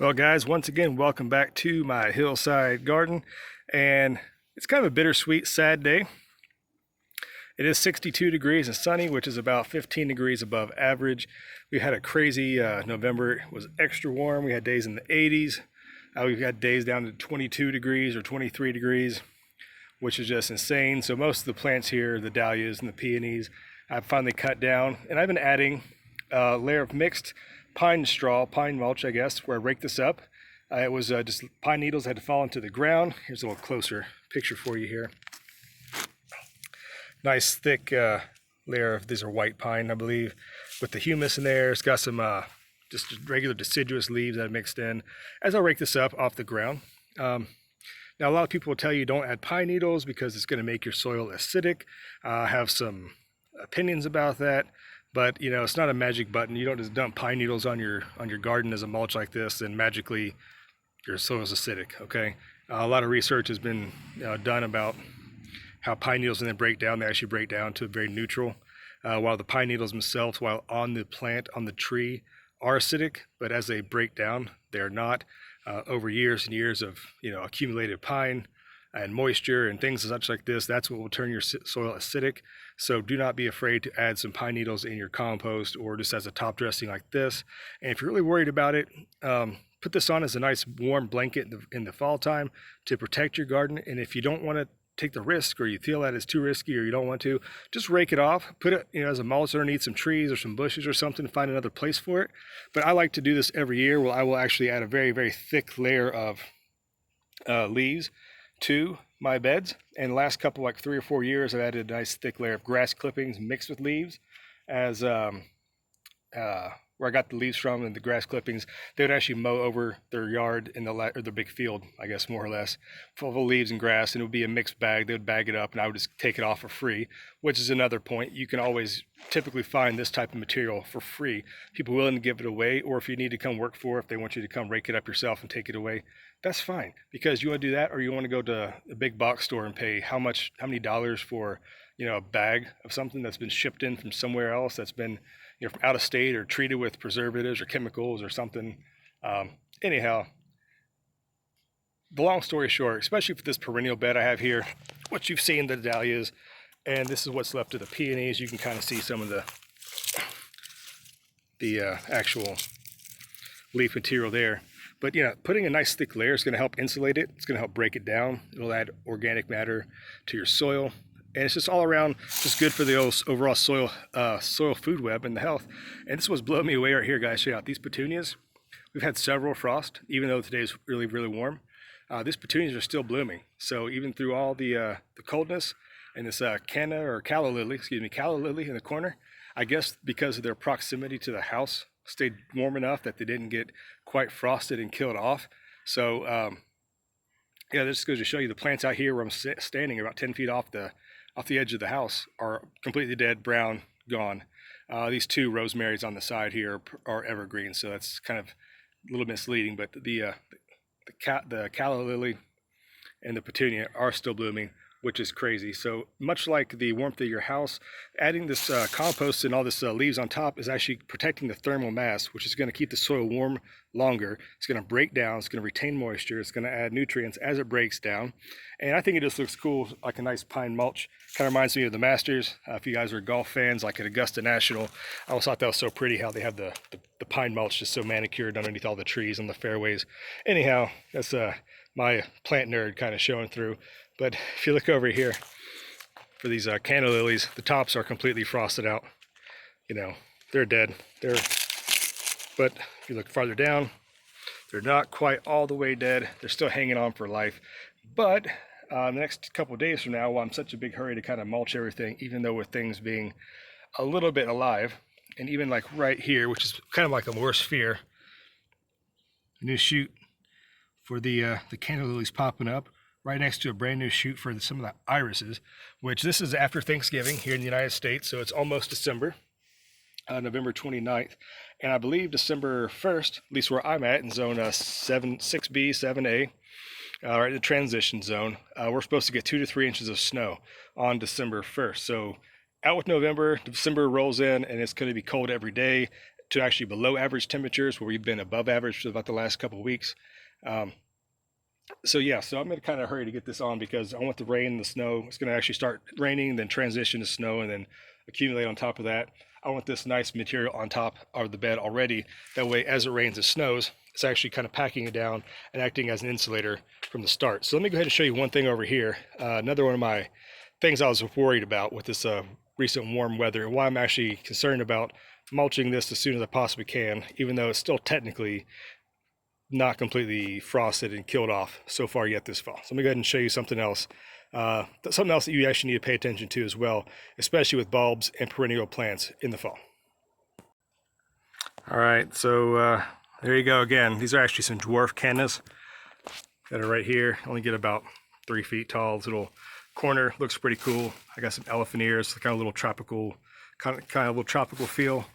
Well, guys, once again, welcome back to my hillside garden. And it's kind of a bittersweet, sad day. It is 62 degrees and sunny, which is about 15 degrees above average. We had a crazy November. It was extra warm. We had days in the 80s. We've had days down to 22 degrees or 23 degrees, which is just insane. So most of the plants here, the dahlias and the peonies, I've finally cut down. And I've been adding a layer of mixed pine straw, pine mulch, I guess, where I raked this up. It was just pine needles that had to fall into the ground. Here's a little closer picture for you here. Nice thick layer of, these are white pine, I believe, with the humus in there. It's got some just regular deciduous leaves that I mixed in as I rake this up off the ground. Now, a lot of people will tell you don't add pine needles because it's going to make your soil acidic. I have some opinions about that. But, you know, it's not a magic button. You don't just dump pine needles on your garden as a mulch like this and magically your soil is acidic, okay? A lot of research has been done about how pine needles, when they break down, they actually break down to very neutral, while the pine needles themselves, while on the plant, on the tree, are acidic, but as they break down, they're not. Over years and years of, accumulated pine and moisture and things such like this, that's what will turn your soil acidic. So do not be afraid to add some pine needles in your compost or just as a top dressing like this. And if you're really worried about it, put this on as a nice warm blanket in the fall time to protect your garden. And if you don't want to take the risk, or you feel that it's too risky, or you don't want to, just rake it off, put it as a mulch underneath some trees or some bushes or something, find another place for it. But I like to do this every year. Well, I will actually add a very, very thick layer of leaves to my beds, and the last couple, like 3 or 4 years, I've added a nice thick layer of grass clippings mixed with leaves as where I got the leaves from. And the grass clippings, they would actually mow over their yard in the big field, I guess, more or less, full of leaves and grass, and it would be a mixed bag. They would bag it up and I would just take it off for free, which is another point. You can always typically find this type of material for free, people willing to give it away, or if you need to come work for it, if they want you to come rake it up yourself and take it away, that's fine, because you want to do that, or you want to go to a big box store and pay how many dollars for a bag of something that's been shipped in from somewhere else, that's been from out of state or treated with preservatives or chemicals or something. Anyhow, the long story short, especially for this perennial bed I have here, what you've seen the dahlias, and this is what's left of the peonies. You can kind of see some of the actual leaf material there. But putting a nice thick layer is going to help insulate it. It's going to help break it down. It'll add organic matter to your soil. And it's just all around just good for the overall soil food web and the health. And this was blowing me away right here, guys. Check out these petunias. We've had several frost, even though today's really, really warm. These petunias are still blooming. So even through all the coldness, and this calla lily in the corner, I guess because of their proximity to the house, stayed warm enough that they didn't get quite frosted and killed off. So this goes to show you the plants out here where I'm standing about 10 feet off the edge of the house are completely dead, brown, gone. These 2 rosemaries on the side here are evergreen, so that's kind of a little misleading, but the calla lily and the petunia are still blooming, which is crazy. So much like the warmth of your house, adding this compost and all this leaves on top is actually protecting the thermal mass, which is going to keep the soil warm longer. It's going to break down, it's going to retain moisture, it's going to add nutrients as it breaks down. And I think it just looks cool, like a nice pine mulch. Kind of reminds me of the Masters. If you guys are golf fans, like at Augusta National, I always thought that was so pretty how they have the pine mulch just so manicured underneath all the trees on the fairways. Anyhow, that's my plant nerd kind of showing through. But if you look over here for these canna lilies, the tops are completely frosted out. They're dead. But if you look farther down, they're not quite all the way dead. They're still hanging on for life. But the next couple of days from now, while I'm in such a big hurry to kind of mulch everything, even though with things being a little bit alive, and even like right here, which is kind of like a worst fear, a new shoot for the canna lilies popping up right next to a brand new shoot for some of the irises, which this is after Thanksgiving here in the United States, so it's almost December, November 29th, and I believe December 1st, at least where I'm at in zone 6B, 7A, right in the transition zone, we're supposed to get 2 to 3 inches of snow on December 1st. So out with November, December rolls in, and it's going to be cold every day. to actually below average temperatures, where we've been above average for about the last couple of weeks. So yeah, so I'm going to kind of hurry to get this on because I want the rain and the snow. It's going to actually start raining, then transition to snow, and then accumulate on top of that. I want this nice material on top of the bed already. That way, as it rains and snows, it's actually kind of packing it down and acting as an insulator from the start. So let me go ahead and show you one thing over here. Another one of my things I was worried about with this recent warm weather, and why I'm actually concerned about mulching this as soon as I possibly can, even though it's still technically not completely frosted and killed off so far yet this fall. So let me go ahead and show you something else. Something else that you actually need to pay attention to as well, especially with bulbs and perennial plants in the fall. All right, so there you go again. These are actually some dwarf cannas that are right here. Only get about 3 feet tall. This little corner looks pretty cool. I got some elephant ears, kind of a little tropical, kind of a little tropical feel.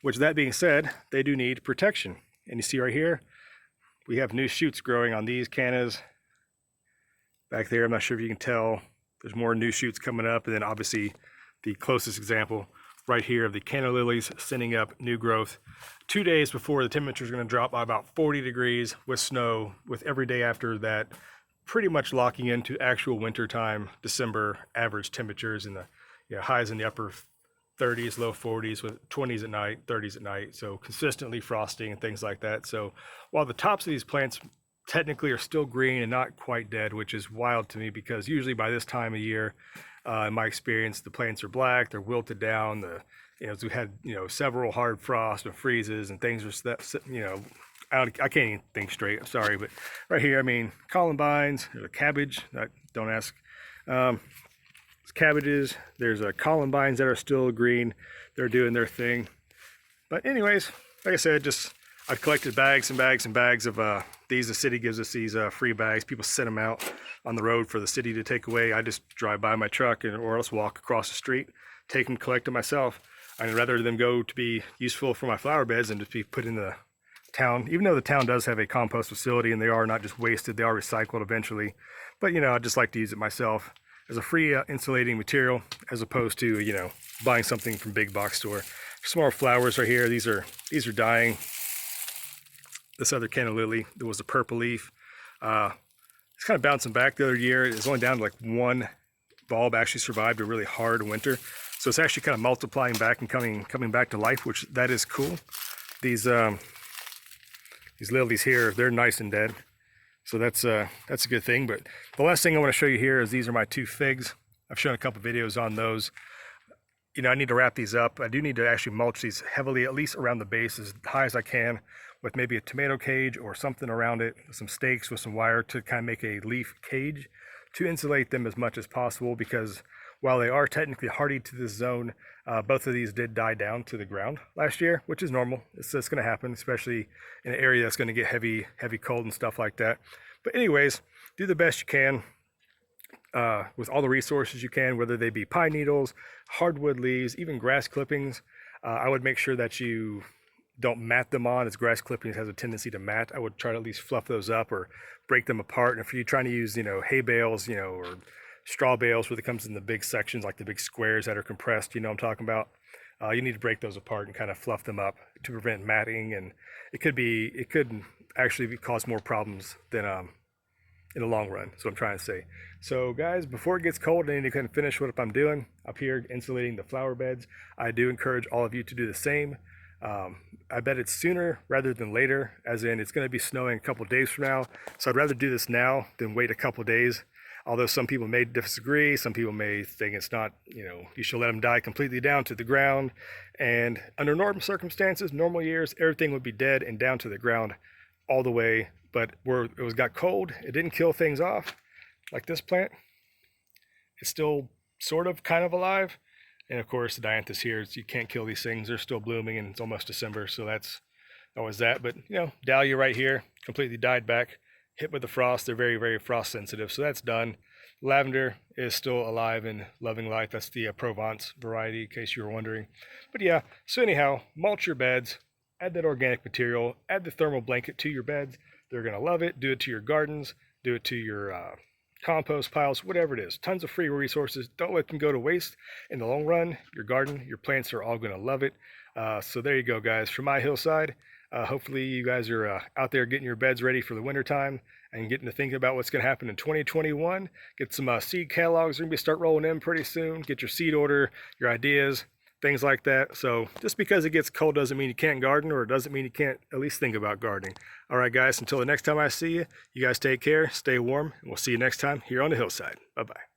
Which, that being said, they do need protection. And you see right here, we have new shoots growing on these cannas. Back there, I'm not sure if you can tell, there's more new shoots coming up. And then obviously the closest example right here of the canna lilies sending up new growth 2 days before the temperature is going to drop by about 40 degrees with snow, with every day after that pretty much locking into actual wintertime December average temperatures in the highs in the upper 30s, low 40s, with 20s at night, 30s at night. So consistently frosting and things like that. So while the tops of these plants technically are still green and not quite dead, which is wild to me because usually by this time of year, in my experience, the plants are black, they're wilted down. As we had several hard frosts and freezes and things are I can't even think straight. I'm sorry, but right here, I mean, columbines, there's a cabbage. Don't ask. Cabbages, there's columbines that are still green. They're doing their thing. But anyways, like I said, I've collected bags and bags and bags of these. The city gives us these free bags. People send them out on the road for the city to take away. I just drive by my truck or else walk across the street, take them, collect them myself. I'd rather them go to be useful for my flower beds than just be put in the town, even though the town does have a compost facility and they are not just wasted, they are recycled eventually. But I just like to use it myself as a free insulating material, as opposed to buying something from big box store. Some more flowers right here. These are dying. This other canna lily, there was a purple leaf. It's kind of bouncing back the other year. It was only down to like one bulb actually survived a really hard winter. So it's actually kind of multiplying back and coming back to life, which that is cool. These lilies here, they're nice and dead. So that's a good thing. But the last thing I want to show you here is these are my 2 figs. I've shown a couple videos on those. I need to wrap these up. I do need to actually mulch these heavily, at least around the base as high as I can, with maybe a tomato cage or something around it, some stakes with some wire to kind of make a leaf cage to insulate them as much as possible, because while they are technically hardy to this zone, both of these did die down to the ground last year, which is normal. It's going to happen, especially in an area that's going to get heavy cold and stuff like that. But anyways, do the best you can with all the resources you can, whether they be pine needles, hardwood leaves, even grass clippings. I would make sure that you don't mat them on, as grass clippings has a tendency to mat. I would try to at least fluff those up or break them apart. And if you're trying to use, hay bales, or straw bales where it comes in the big sections, like the big squares that are compressed, what I'm talking about. You need to break those apart and kind of fluff them up to prevent matting, and it could actually cause more problems than in the long run. So I'm trying to say. So guys, before it gets cold, I need to kind of finish what I'm doing up here, insulating the flower beds. I do encourage all of you to do the same. I bet it's sooner rather than later, as in it's going to be snowing a couple days from now. So I'd rather do this now than wait a couple days. Although some people may disagree, some people may think it's not, you should let them die completely down to the ground. And under normal circumstances, normal years, everything would be dead and down to the ground all the way. But where it got cold, it didn't kill things off. Like this plant, it's still sort of kind of alive. And of course, the dianthus here, you can't kill these things. They're still blooming and it's almost December. So that's always that. But, dahlia right here, completely died back, hit with the frost. They're very, very frost sensitive. So that's done. Lavender is still alive and loving life. That's the Provence variety, in case you were wondering. But yeah, so anyhow, mulch your beds, add that organic material, add the thermal blanket to your beds. They're going to love it. Do it to your gardens, do it to your compost piles, whatever it is. Tons of free resources. Don't let them go to waste. In the long run, your garden, your plants are all going to love it. So there you go, guys, from my hillside. Hopefully you guys are out there getting your beds ready for the winter time and getting to thinking about what's going to happen in 2021. Get some seed catalogs. We're going to start rolling in pretty soon. Get your seed order, your ideas, things like that. So just because it gets cold doesn't mean you can't garden, or it doesn't mean you can't at least think about gardening. All right, guys, until the next time I see you, you guys take care, stay warm, and we'll see you next time here on the hillside. Bye-bye.